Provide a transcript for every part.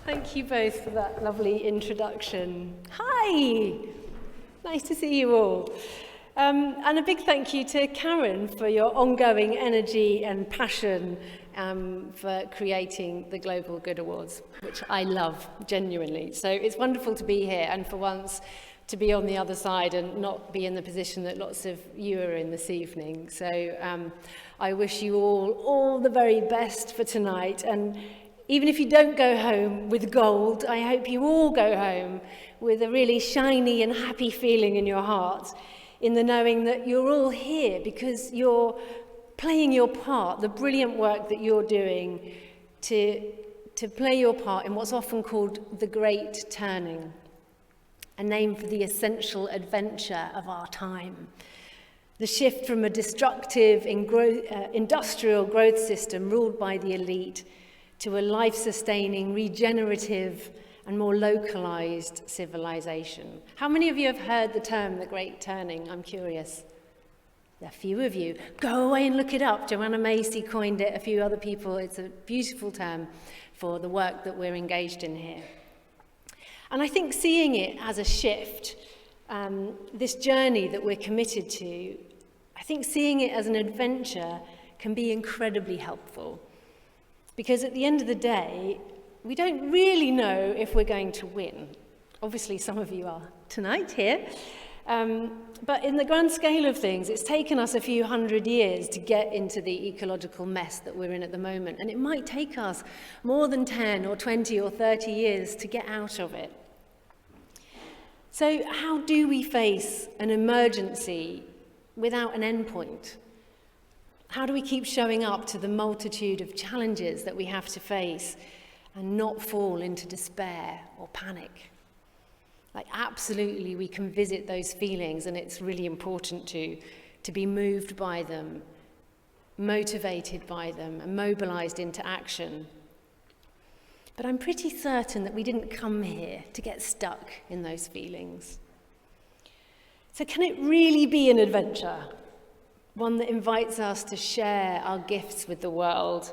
Thank you both for that lovely introduction. Hi! Nice to see you all. And a big thank you to Karen for your ongoing energy and passion for creating the Global Good Awards, which I love, genuinely. So it's wonderful to be here and for once to be on the other side and not be in the position that lots of you are in this evening. So I wish you all the very best for tonight. And even if you don't go home with gold, I hope you all go home with a really shiny and happy feeling in your heart, in the knowing that you're all here because you're playing your part, the brilliant work that you're doing to play your part in what's often called the Great Turning, a name for the essential adventure of our time. The shift from a destructive industrial growth system ruled by the elite to a life-sustaining, regenerative, and more localized civilization. How many of you have heard the term the Great Turning? I'm curious. A few of you. Go away and look it up. Joanna Macy coined it, a few other people. It's a beautiful term for the work that we're engaged in here. And I think seeing it as a shift, this journey that we're committed to, I think seeing it as an adventure can be incredibly helpful. Because at the end of the day, we don't really know if we're going to win. Obviously, some of you are tonight here. But in the grand scale of things, it's taken us a few hundred years to get into the ecological mess that we're in at the moment. And it might take us more than 10 or 20 or 30 years to get out of it. So how do we face an emergency without an endpoint? How do we keep showing up to the multitude of challenges that we have to face and not fall into despair or panic? Like, absolutely, we can visit those feelings, and it's really important to be moved by them, motivated by them, and mobilized into action. But I'm pretty certain that we didn't come here to get stuck in those feelings. So can it really be an adventure? One that invites us to share our gifts with the world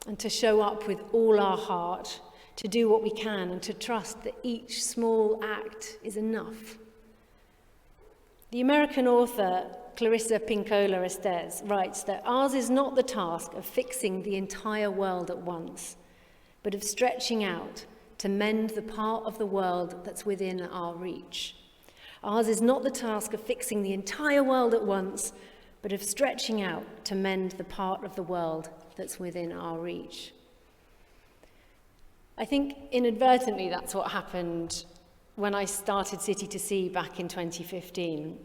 and to show up with all our heart, to do what we can and to trust that each small act is enough. The American author Clarissa Pinkola Estes writes that ours is not the task of fixing the entire world at once, but of stretching out to mend the part of the world that's within our reach. Ours is not the task of fixing the entire world at once, but of stretching out to mend the part of the world that's within our reach. I think inadvertently that's what happened when I started City to Sea back in 2015.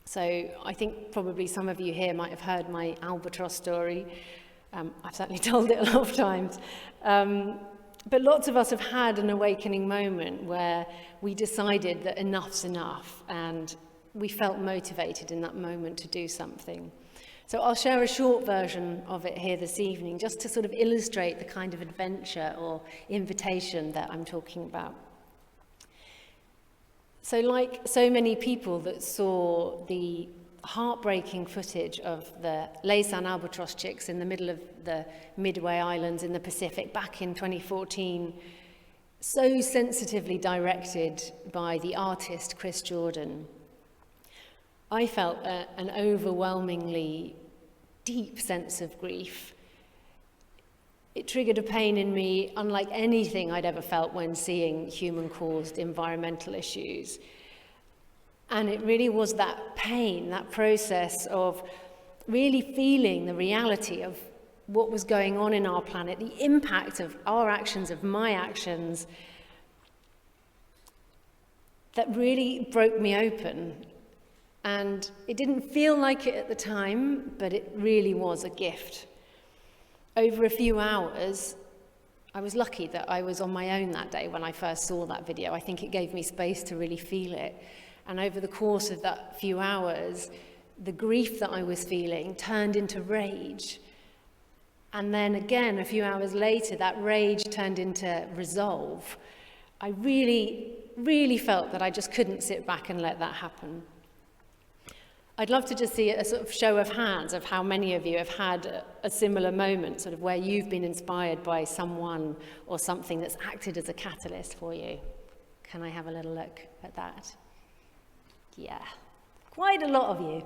So I think probably some of you here might have heard my albatross story. I've certainly told it a lot of times. But lots of us have had an awakening moment where we decided that enough's enough, and we felt motivated in that moment to do something. So I'll share a short version of it here this evening, just to sort of illustrate the kind of adventure or invitation that I'm talking about. So like so many people that saw the heartbreaking footage of the Laysan albatross chicks in the middle of the Midway Islands in the Pacific back in 2014, so sensitively directed by the artist Chris Jordan, I felt an overwhelmingly deep sense of grief. It triggered a pain in me unlike anything I'd ever felt when seeing human-caused environmental issues. And it really was that pain, that process of really feeling the reality of what was going on in our planet, the impact of our actions, of my actions, that really broke me open. And it didn't feel like it at the time, but it really was a gift. Over a few hours, I was lucky that I was on my own that day when I first saw that video. I think it gave me space to really feel it. And over the course of that few hours, the grief that I was feeling turned into rage. And then again, a few hours later, that rage turned into resolve. I really, really felt that I just couldn't sit back and let that happen. I'd love to just see a sort of show of hands of how many of you have had a similar moment, sort of where you've been inspired by someone or something that's acted as a catalyst for you. Can I have a little look at that? Yeah, quite a lot of you,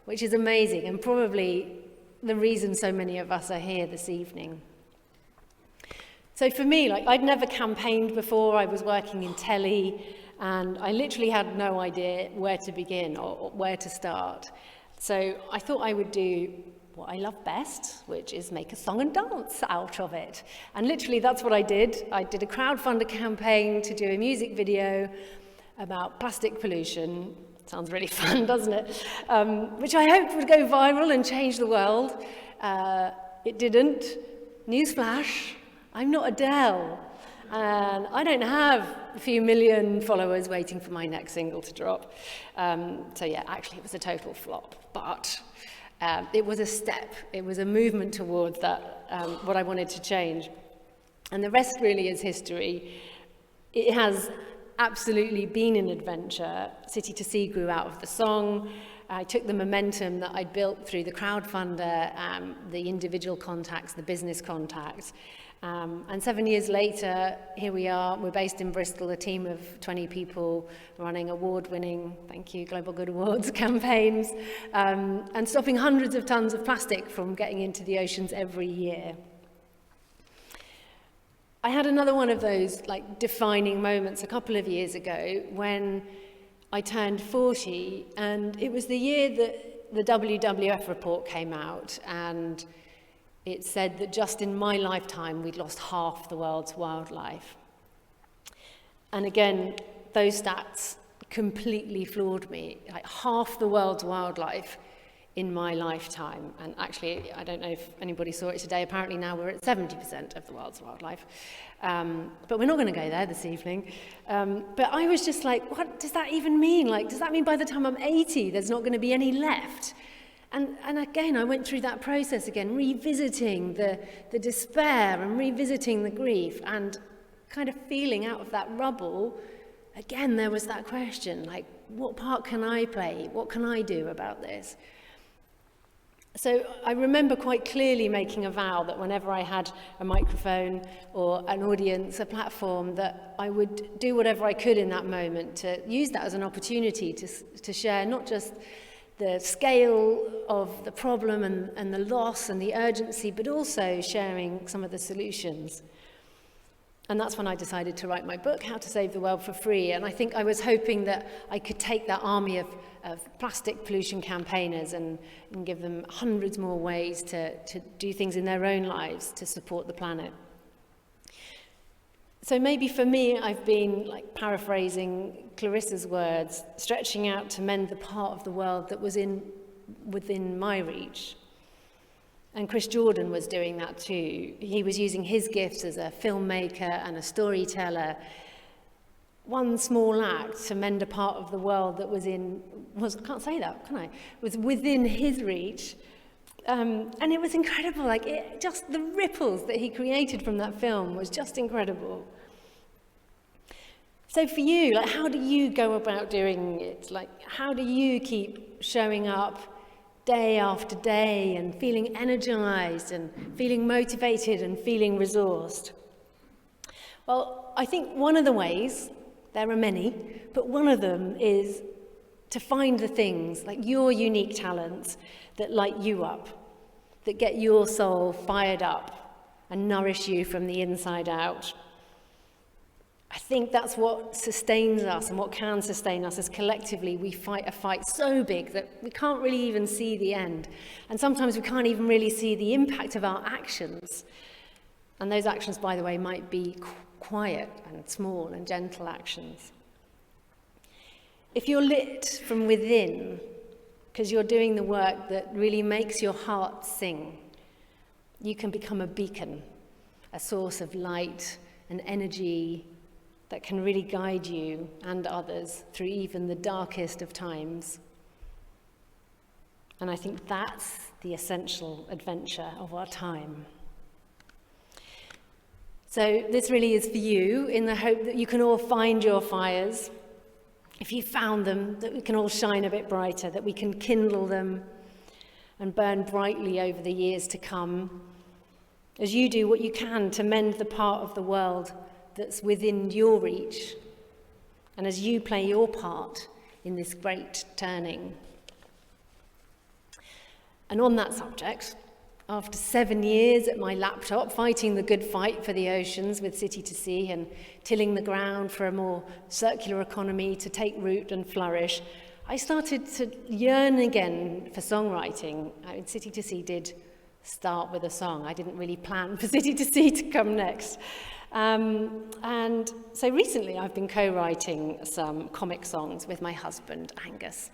which is amazing, and probably the reason so many of us are here this evening. So for me, I'd never campaigned before. I was working in telly, and I literally had no idea where to begin or where to start. So I thought I would do what I love best, which is make a song and dance out of it. And literally that's what I did. I did a crowdfunder campaign to do a music video about plastic pollution. Sounds really fun, doesn't it? Which I hoped would go viral and change the world. It didn't. Newsflash, I'm not Adele. And I don't have a few million followers waiting for my next single to drop. So yeah, actually it was a total flop, but it was a step. It was a movement towards that, what I wanted to change. And the rest really is history. It has absolutely been an adventure. City to Sea grew out of the song. I took the momentum that I'd built through the crowdfunder, the individual contacts, the business contacts. And 7 years later, here we are. We're based in Bristol, a team of 20 people running award-winning, thank you, Global Good Awards campaigns, and stopping hundreds of tons of plastic from getting into the oceans every year. I had another one of those defining moments a couple of years ago when I turned 40, and it was the year that the WWF report came out, and it said that just in my lifetime, we'd lost half the world's wildlife. And again, those stats completely floored me. Half the world's wildlife in my lifetime. And actually, I don't know if anybody saw it today, apparently now we're at 70% of the world's wildlife. But we're not going to go there this evening. But I was just like, what does that even mean? Does that mean by the time I'm 80, there's not going to be any left? And again, I went through that process again, revisiting the despair and revisiting the grief, and kind of feeling out of that rubble. Again, there was that question, what part can I play? What can I do about this? So I remember quite clearly making a vow that whenever I had a microphone or an audience, a platform, that I would do whatever I could in that moment to use that as an opportunity to share not just the scale of the problem and the loss and the urgency, but also sharing some of the solutions. And that's when I decided to write my book, How to Save the World for Free. And I think I was hoping that I could take that army of plastic pollution campaigners and give them hundreds more ways to do things in their own lives to support the planet. So maybe for me, I've been paraphrasing Clarissa's words, stretching out to mend the part of the world that was within my reach. And Chris Jordan was doing that too. He was using his gifts as a filmmaker and a storyteller. One small act to mend a part of the world that was can't say that, can I? Was within his reach. And it was incredible. Just the ripples that he created from that film was just incredible. So for you, how do you go about doing it? How do you keep showing up day after day and feeling energized and feeling motivated and feeling resourced? Well, I think one of the ways, there are many, but one of them is to find the things, your unique talents, that light you up, that get your soul fired up and nourish you from the inside out. I think that's what sustains us and what can sustain us, as collectively we fight a fight so big that we can't really even see the end. And sometimes we can't even really see the impact of our actions. And those actions, by the way, might be quiet and small and gentle actions. If you're lit from within, because you're doing the work that really makes your heart sing, you can become a beacon, a source of light and energy that can really guide you and others through even the darkest of times. And I think that's the essential adventure of our time. So this really is for you, in the hope that you can all find your fires if you found them, that we can all shine a bit brighter, that we can kindle them and burn brightly over the years to come, as you do what you can to mend the part of the world that's within your reach, and as you play your part in this great turning. And on that subject, after 7 years at my laptop, fighting the good fight for the oceans with City to Sea and tilling the ground for a more circular economy to take root and flourish, I started to yearn again for songwriting. City to Sea did start with a song. I didn't really plan for City to Sea to come next. And so recently I've been co-writing some comic songs with my husband, Angus.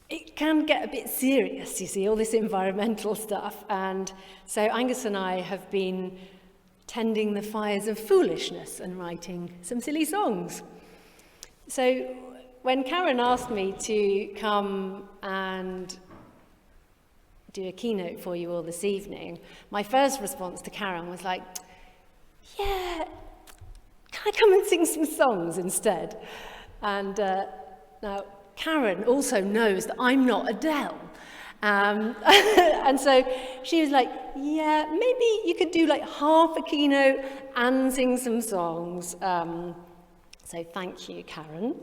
It can get a bit serious, you see, all this environmental stuff. And so Angus and I have been tending the fires of foolishness and writing some silly songs. So when Karen asked me to come and do a keynote for you all this evening, my first response to Karen was like, yeah, can I come and sing some songs instead? And now, Karen also knows that I'm not Adele. And so she was like, yeah, maybe you could do like half a keynote and sing some songs. So thank you, Karen.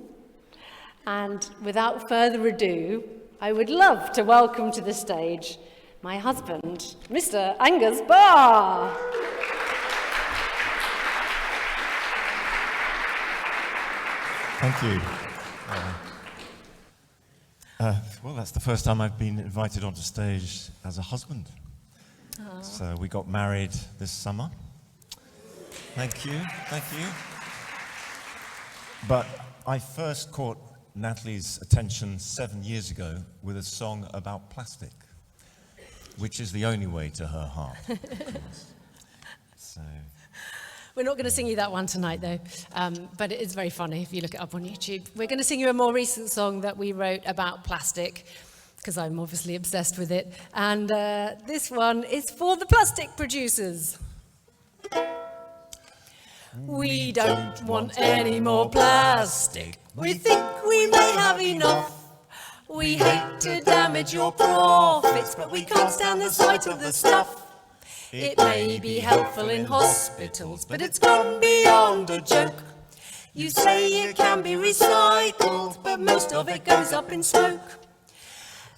And without further ado, I would love to welcome to the stage my husband, Mr. Angus Barr. Thank you. Well, that's the first time I've been invited onto stage as a husband. Aww. So we got married this summer. Thank you, thank you. But I first caught Natalie's attention 7 years ago with a song about plastic, which is the only way to her heart, of course. So. We're not going to sing you that one tonight, though, but it is very funny if you look it up on YouTube. We're going to sing you a more recent song that we wrote about plastic, because I'm obviously obsessed with it. And this one is for the plastic producers. We don't want any more plastic. We think we may have enough. We hate to damage your profits, but we can't stand the sight of the stuff. It may be helpful in hospitals, but it's gone beyond a joke. You say it can be recycled, but most of it goes up in smoke.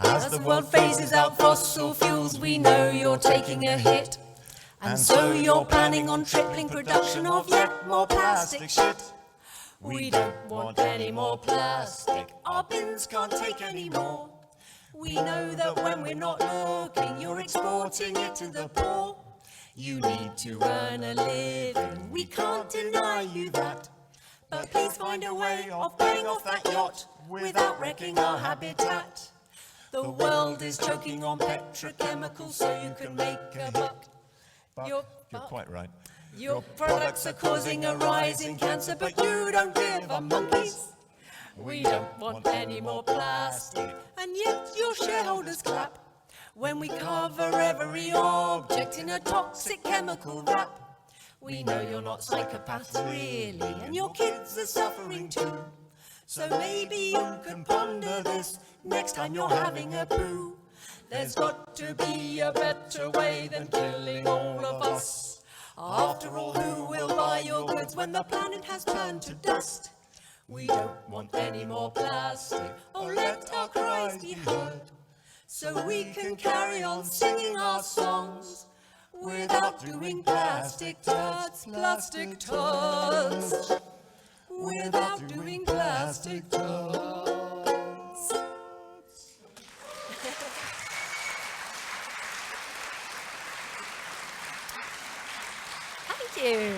As the world phases out fossil fuels, we know you're taking a hit. And so you're planning on tripling production of yet more plastic shit. We don't want any more plastic, our bins can't take any more. We know that when we're not looking, you're exporting it to the poor. You need to earn a living, we can't deny you that. But please find a way of paying off that yacht without wrecking our habitat. The world is choking on petrochemicals so you can make a buck. But you're quite right. Your products are causing a rise in cancer, but you don't give a monkeys. We don't want any more plastic, and yet your shareholders clap when we cover every object in a toxic chemical wrap. We know you're not psychopaths really, and your kids are suffering too. So maybe you can ponder this next time you're having a poo. There's got to be a better way than killing all of us. After all, who will buy your goods when the planet has turned to dust? We don't want any more plastic, or let our cries be heard, so we can carry on singing our songs without doing plastic turds, plastic turds, without doing plastic turds. Thank you.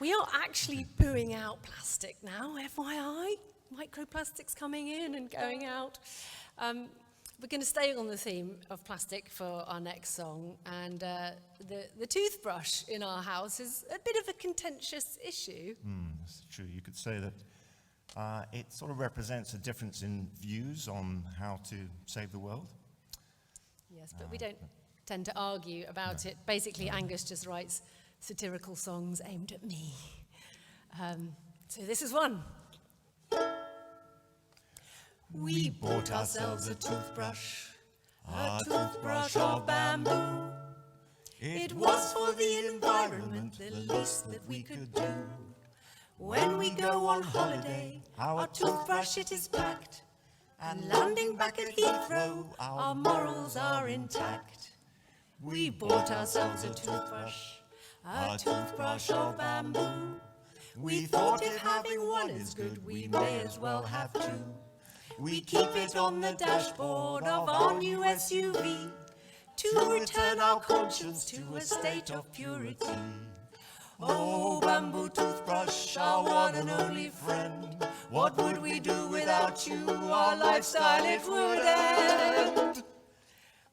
We are actually pooing out plastic now, FYI. Microplastics coming in and going out. We're going to stay on the theme of plastic for our next song, and the toothbrush in our house is a bit of a contentious issue. That's true. You could say that it sort of represents a difference in views on how to save the world. Yes, but we don't tend to argue about it. Basically, Angus just writes satirical songs aimed at me. So this is one. We bought ourselves a toothbrush of bamboo. It was for the environment, the least that we could do. When we go on holiday, our toothbrush it is packed, and landing back at Heathrow, our morals are intact. We bought ourselves a toothbrush of bamboo. We thought if having one is good, we may as well have two. We keep it on the dashboard of our new SUV to return our conscience to a state of purity. Oh, bamboo toothbrush, our one and only friend, what would we do without you? Our lifestyle, it would end.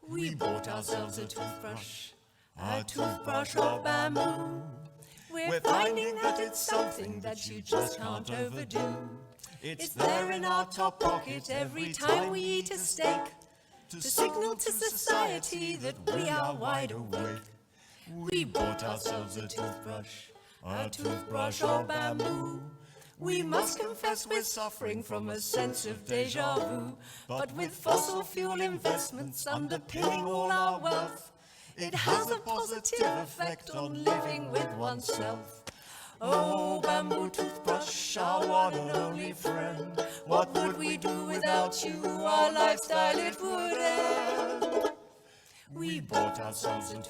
We bought ourselves a toothbrush of bamboo. We're finding that it's something that you just can't overdo. It's there in our top pocket every time we eat a steak, to signal to society that we are wide awake. We bought ourselves a toothbrush of bamboo. We must confess we're suffering from a sense of déjà vu, but with fossil fuel investments underpinning all our wealth, it has a positive effect on living with oneself. Oh, bamboo toothbrush, our one and only friend, what would we do without you? Our lifestyle, it would end. We bought ourselves a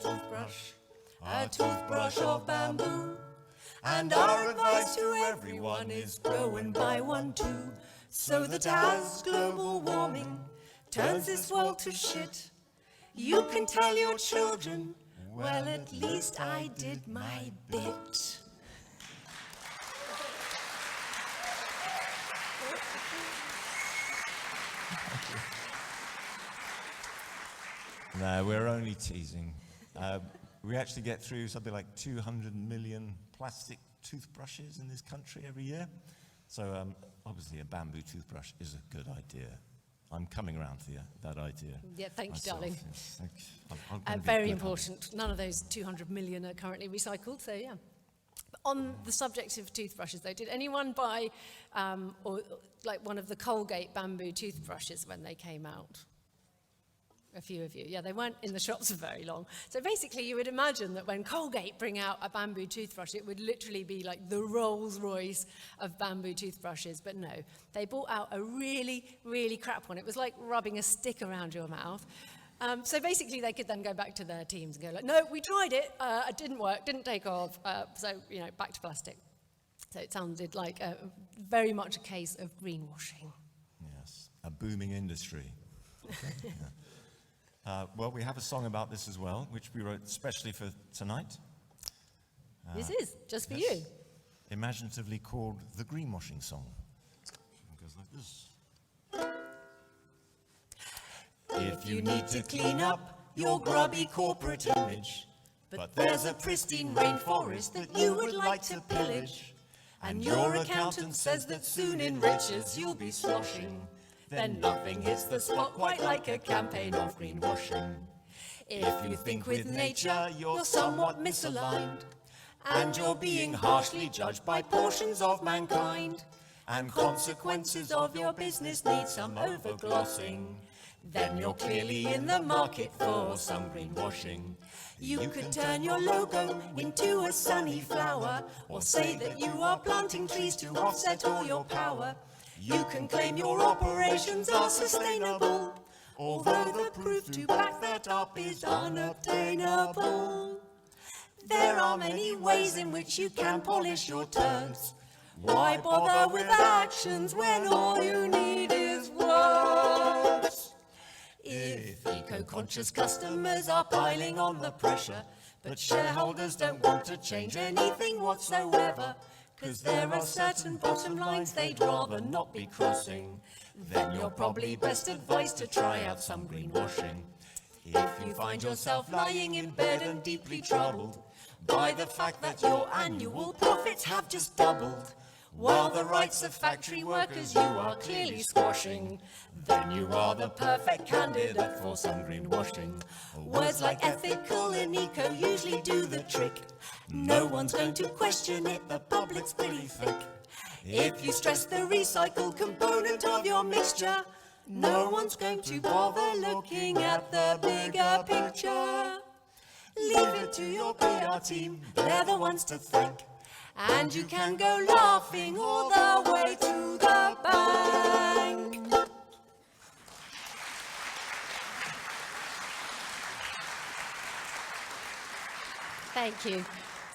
toothbrush of bamboo, and our advice to everyone is go and buy one too, so that as global warming turns this world to shit, you can tell your children, well, at least I did my bit. No, we're only teasing. We actually get through something like 200 million plastic toothbrushes in this country every year. So obviously a bamboo toothbrush is a good idea. I'm coming around to that idea. Yeah, thank you, myself. darling. Yes, thank you. I'm gonna be Very good important. None of those 200 million are currently recycled, so yeah. But on the subject of toothbrushes, though, did anyone buy or like one of the Colgate bamboo toothbrushes when they came out? A few of you. Yeah, they weren't in the shops for very long. So basically, you would imagine that when Colgate bring out a bamboo toothbrush, it would literally be like the Rolls Royce of bamboo toothbrushes. But no, they brought out a really, really crap one. It was like rubbing a stick around your mouth. So basically, they could then go back to their teams and go like, no, we tried it. It didn't work, didn't take off. So, back to plastic. So it sounded like very much a case of greenwashing. Yes, a booming industry. Yeah. Well, we have a song about this as well, which we wrote especially for tonight. This is just for yes. you. Imaginatively called the Greenwashing Song. It goes like this. If you need to clean up your grubby corporate image, but there's a pristine rainforest that you would like to pillage, and your accountant says that soon in riches you'll be sloshing, then nothing hits the spot quite like a campaign of greenwashing. If you think with nature you're somewhat misaligned, and you're being harshly judged by portions of mankind, and consequences of your business need some overglossing, then you're clearly in the market for some greenwashing. You could turn your logo into a sunny flower, or say that you are planting trees to offset all your power. You can claim your operations are sustainable, although the proof to back that up is unobtainable. There are many ways in which you can polish your turds. Why bother with actions when all you need is words? If eco-conscious customers are piling on the pressure, but shareholders don't want to change anything whatsoever, 'cause there are certain bottom lines they'd rather not be crossing, then you're probably best advised to try out some greenwashing. If you find yourself lying in bed and deeply troubled by the fact that your annual profits have just doubled, while the rights of factory workers you are clearly squashing, then you are the perfect candidate for some greenwashing. Words like ethical and eco usually do the trick. No one's going to question it, the public's pretty thick. If you stress the recycled component of your mixture, no one's going to bother looking at the bigger picture. Leave it to your PR team, they're the ones to thank. And you can go laughing all the way to the bank. Thank you.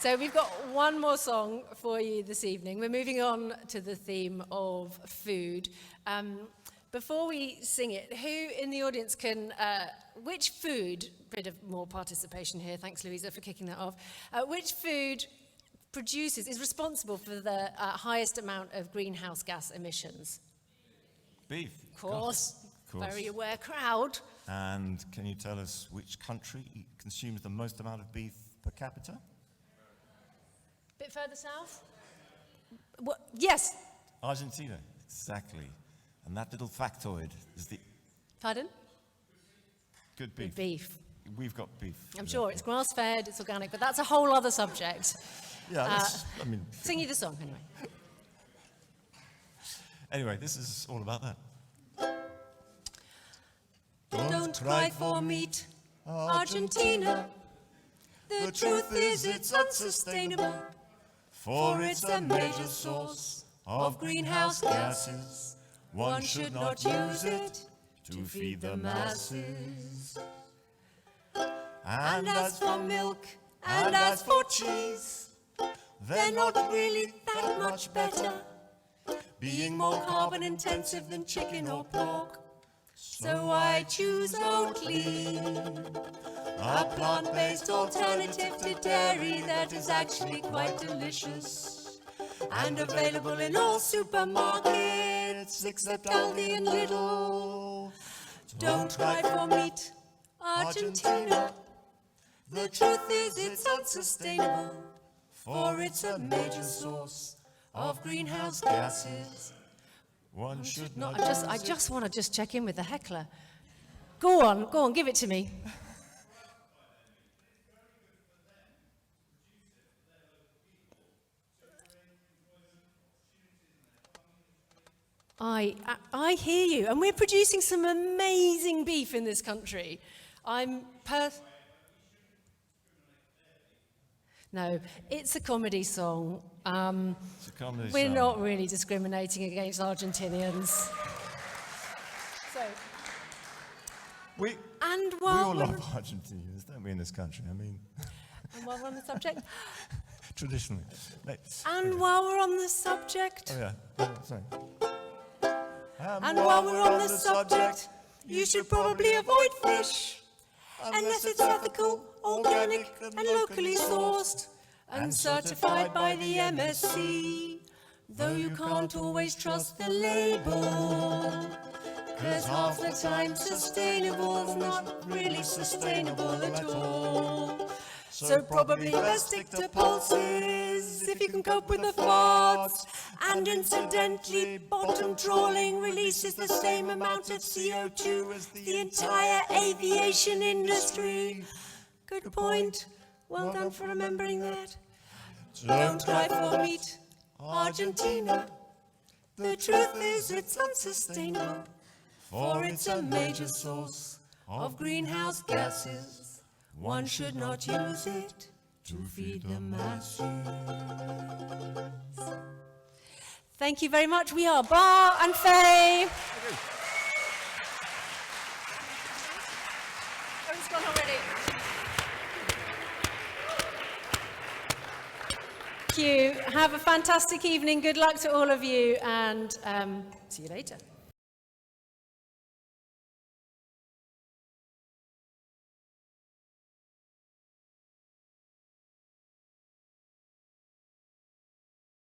So we've got one more song for you this evening. We're moving on to the theme of food. Before we sing it, who in the audience can, which food, bit of more participation here, thanks Louisa for kicking that off, which food is responsible for the highest amount of greenhouse gas emissions? Beef. Of course. Course. Very aware crowd. And can you tell us which country consumes the most amount of beef per capita? Bit further south? What? Yes. Argentina, exactly. And that little factoid is the... Pardon? Good beef. Good beef. We've got beef. I'm sure it's grass-fed, it's organic, but that's a whole other subject. Yeah, Sing you the song anyway. Anyway, this is all about that. Don't cry for meat, Argentina. The truth is it's unsustainable, for it's a major source of greenhouse gases. One should not use it to feed the masses. And as for milk, and as for cheese, they're not really that much better, being more carbon intensive than chicken or pork. So I choose Oatly, a plant-based alternative to dairy that is actually quite delicious, and available in all supermarkets except Aldi and Lidl. Don't try for meat, Argentina. The truth is it's unsustainable, for it's a major source of greenhouse gases. One should not. I just want to check in with the heckler. Go on, give it to me. I hear you, and we're producing some amazing beef in this country. No, it's a comedy song. It's a comedy We're song. not really discriminating against Argentinians. So, We while all we're, love Argentinians, don't we, in this country? I mean, and while we're on the subject, traditionally. while we're on the subject, Oh, yeah. Sorry. And while we're on the subject, you should probably avoid fish, unless it's ethical, organic, and locally sourced, and certified by the MSC. Though you can't always trust the label, 'cause half the time sustainable's not really sustainable at all. So probably best stick to pulses if you can cope with the farts. And incidentally, bottom trawling releases the same amount of CO2 as the entire aviation industry. Good point. Well done for remembering that. Don't try for meat, Argentina. The truth is it's unsustainable, for it's a major source of greenhouse gases. One should not use it to feed the masses. thank you very much. We are Barr and Fée. Oh, it's gone already. Thank you. Have a fantastic evening. Good luck to all of you, and see you later.